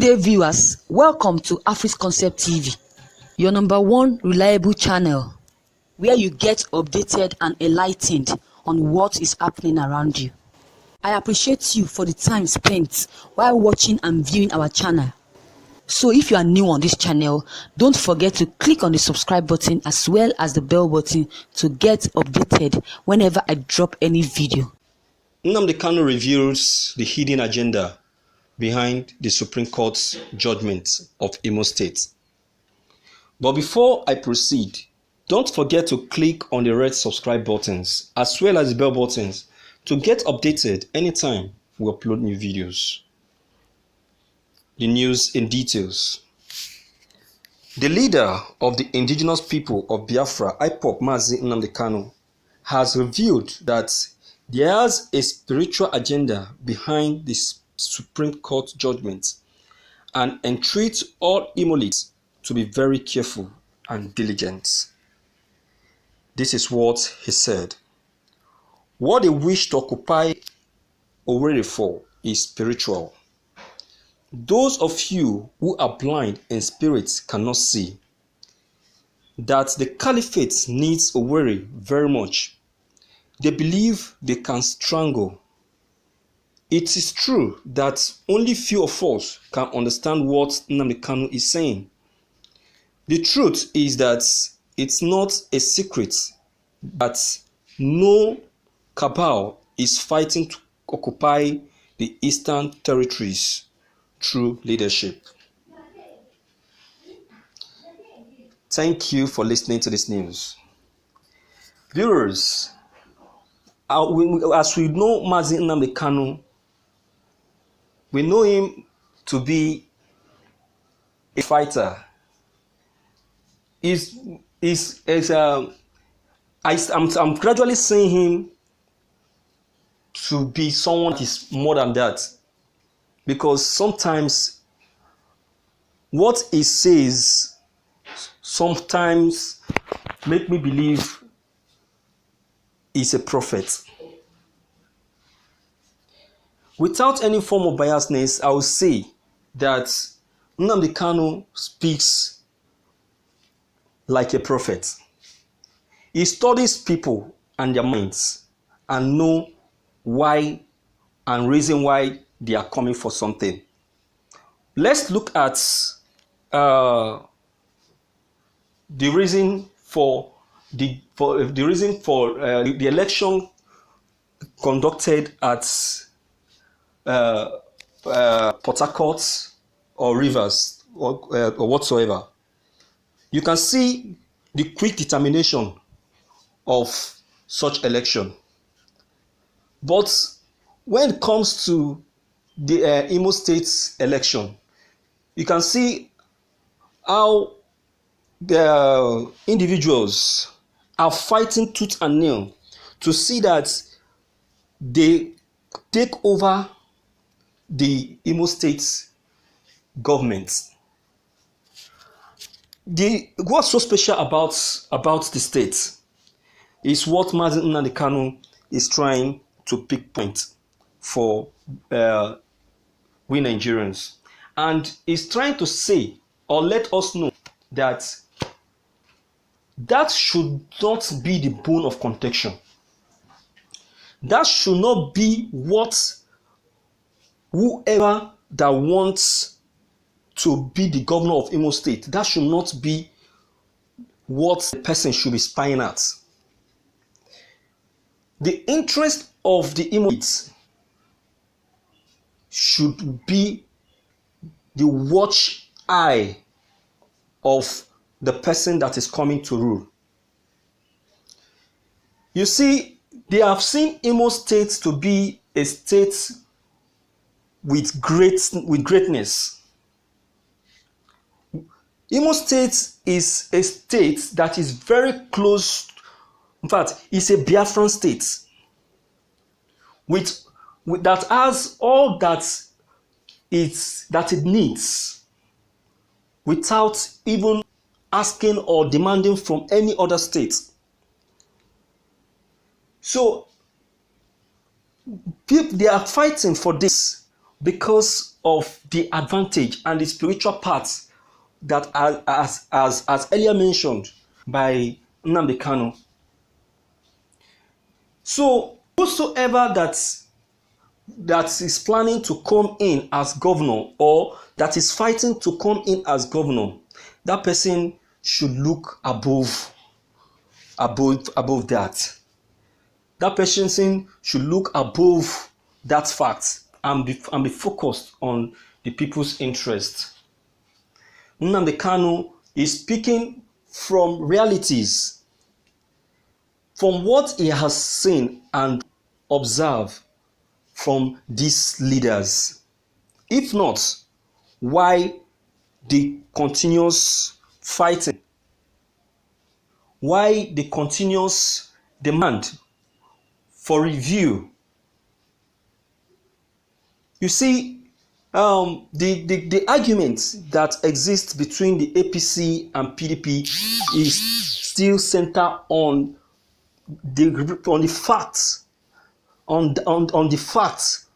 Good day, viewers. Welcome to Afris Concept TV, your #1 reliable channel where you get updated and enlightened on what is happening around you. I appreciate you for the time spent while watching and viewing our channel. So if you are new on this channel, don't forget to click on the subscribe button as well as the bell button to get updated whenever I drop any video. Kanu reveals the hidden agenda behind the Supreme Court's judgment of Imo State. But before I proceed, don't forget to click on the red subscribe buttons as well as the bell buttons to get updated anytime we upload new videos. The news in details. The leader of the indigenous people of Biafra, IPOB Mazi Nnamdi Kanu, has revealed that there's a spiritual agenda behind this Supreme Court judgment and entreats all Imolites to be very careful and diligent. This is what he said. What they wish to occupy Owerri for is spiritual. Those of you who are blind in spirit cannot see that the caliphate needs Owerri very much. They believe they can strangle. It is true that only few of us can understand what Nnamdi Kanu is saying. The truth is that it's not a secret that no cabal is fighting to occupy the Eastern Territories through leadership. Thank you for listening to this news. Viewers, as we know Mazi Nnamdi Kanu, we know him to be a fighter. I'm gradually seeing him to be someone that is more than that, because sometimes what he says sometimes make me believe he's a prophet. Without any form of biasness, I will say that Nnamdi Kanu speaks like a prophet. He studies people and their minds and know why and reason why they are coming for something. Let's look at the reason for the election conducted at Port Harcourt or Revièws or whatsoever. You can see the quick determination of such election. But when it comes to the Imo State election, you can see how the individuals are fighting tooth and nail to see that they take over the Imo State government. What's so special about the state is what Mazi Nnamdi Kanu is trying to pick point for we Nigerians, and is trying to say or let us know that should not be the bone of contention. That should not be what whoever that wants to be the governor of Imo State, that should not be what the person should be spying at. The interest of the Imo State should be the watch eye of the person that is coming to rule. You see, they have seen Imo State to be a state with greatness. Imo State is a state that is very close. In fact, it's a Biafran state with that has all that it needs without even asking or demanding from any other state. So they are fighting for this because of the advantage and the spiritual part that, as earlier mentioned by Nnamdi Kanu. So whosoever that is planning to come in as governor, or that is fighting to come in as governor, that person should look above that. That person should look above that fact and be focused on the people's interest. Nnamdi Kanu is speaking from realities, from what he has seen and observed from these leaders. If not, why the continuous fighting? Why the continuous demand for review? You see, the argument that exists between the APC and PDP is still centered on the facts, on the facts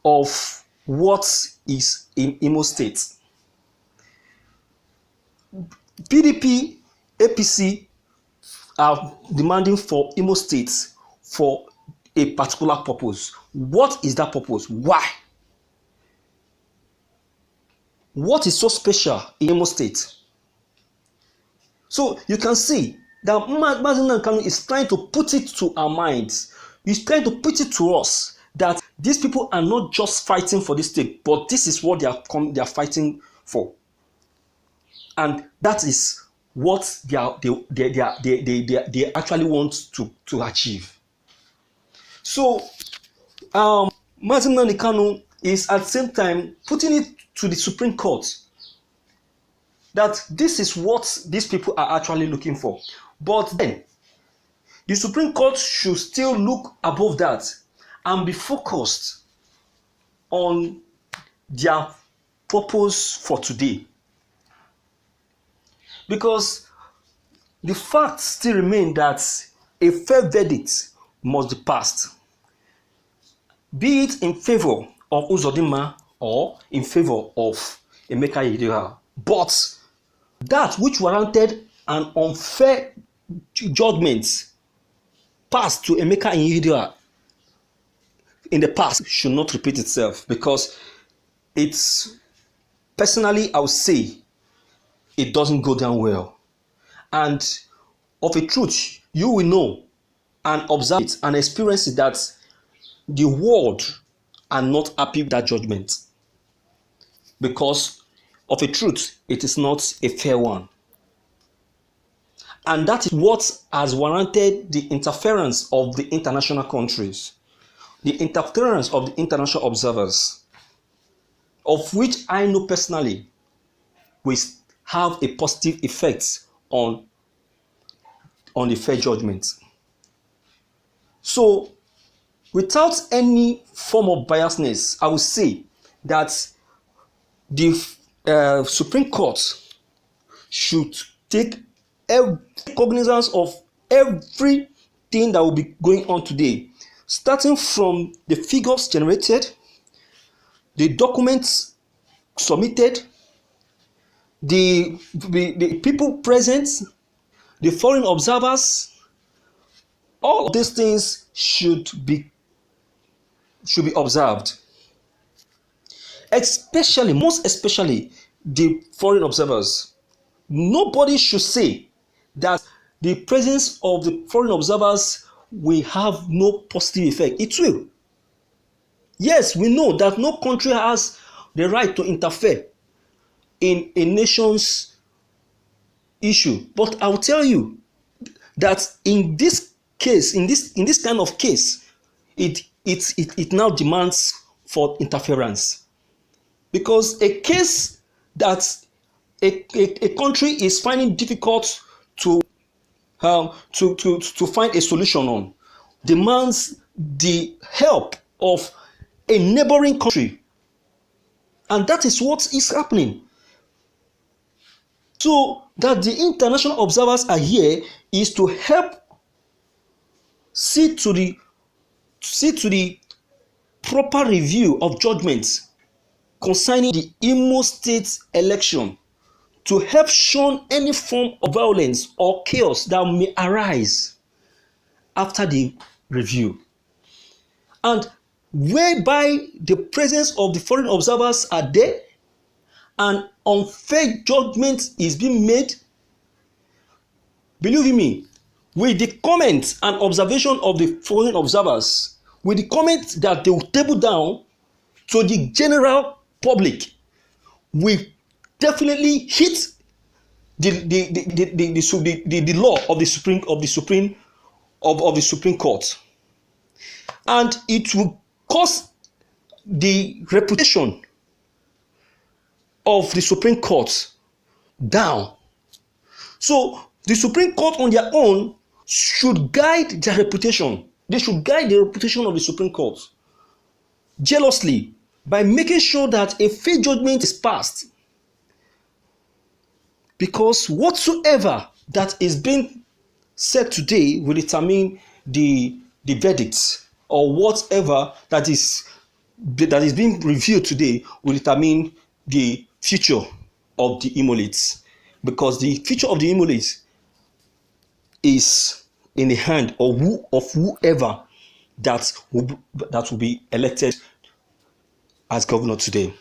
of what is in Imo State. PDP, APC are demanding for Imo State for a particular purpose. What is that purpose? Why? What is so special in Imo State? So you can see that Nnamdi Kanu is trying to put it to our minds. He's trying to put it to us that these people are not just fighting for this state, but this is what they are fighting for, and that is what they actually want to achieve. So, Nnamdi Kanu is at the same time putting it to the Supreme Court that this is what these people are actually looking for. But then, the Supreme Court should still look above that and be focused on their purpose for today. Because the fact still remains that a fair verdict must be passed, be it in favor of Uzodinma or in favor of Emeka Ihedioha. But that which warranted an unfair judgment passed to Emeka Ihedioha in the past should not repeat itself, because it's, personally, I would say it doesn't go down well. And of a truth, you will know and observe it and experience it that the world are not happy with that judgment, because of a truth, it is not a fair one. And that is what has warranted the interference of the international countries, the interference of the international observers, of which I know personally will have a positive effect on the fair judgment. So, without any form of biasness, I would say that the Supreme Court should take cognizance of everything that will be going on today, starting from the figures generated, the documents submitted, the people present, the foreign observers. All of these things should be observed, most especially the foreign observers. Nobody should say that the presence of the foreign observers will have no positive effect. It will. Yes, we know that no country has the right to interfere in a nation's issue, but I will tell you that in this case, in this kind of case, it now demands for interference, because a case that a country is finding difficult to find a solution on demands the help of a neighboring country, and that is what is happening. So that the international observers are here is to help see to the proper review of judgments concerning the Imo State election to help shun any form of violence or chaos that may arise after the review, and whereby the presence of the foreign observers are there and unfair judgment is being made. Believe me, with the comments and observation of the foreign observers, with the comments that they will table down to the general public, we definitely hit the law of the Supreme Court, and it will cause the reputation of the Supreme Court down. So the Supreme Court on their own should guide their reputation. They should guide the reputation of the Supreme Court jealously by making sure that a fair judgment is passed. Because whatsoever that is being said today will determine the verdict, or whatever that is being revealed today will determine the future of the Imolates. Because the future of the Imolates is in the hand of whoever that will be elected as governor today.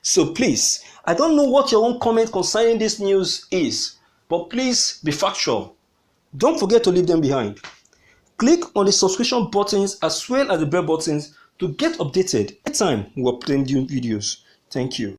So please, I don't know what your own comment concerning this news is, but please be factual. Don't forget to leave them behind. Click on the subscription buttons as well as the bell buttons to get updated anytime we upload new videos. Thank you.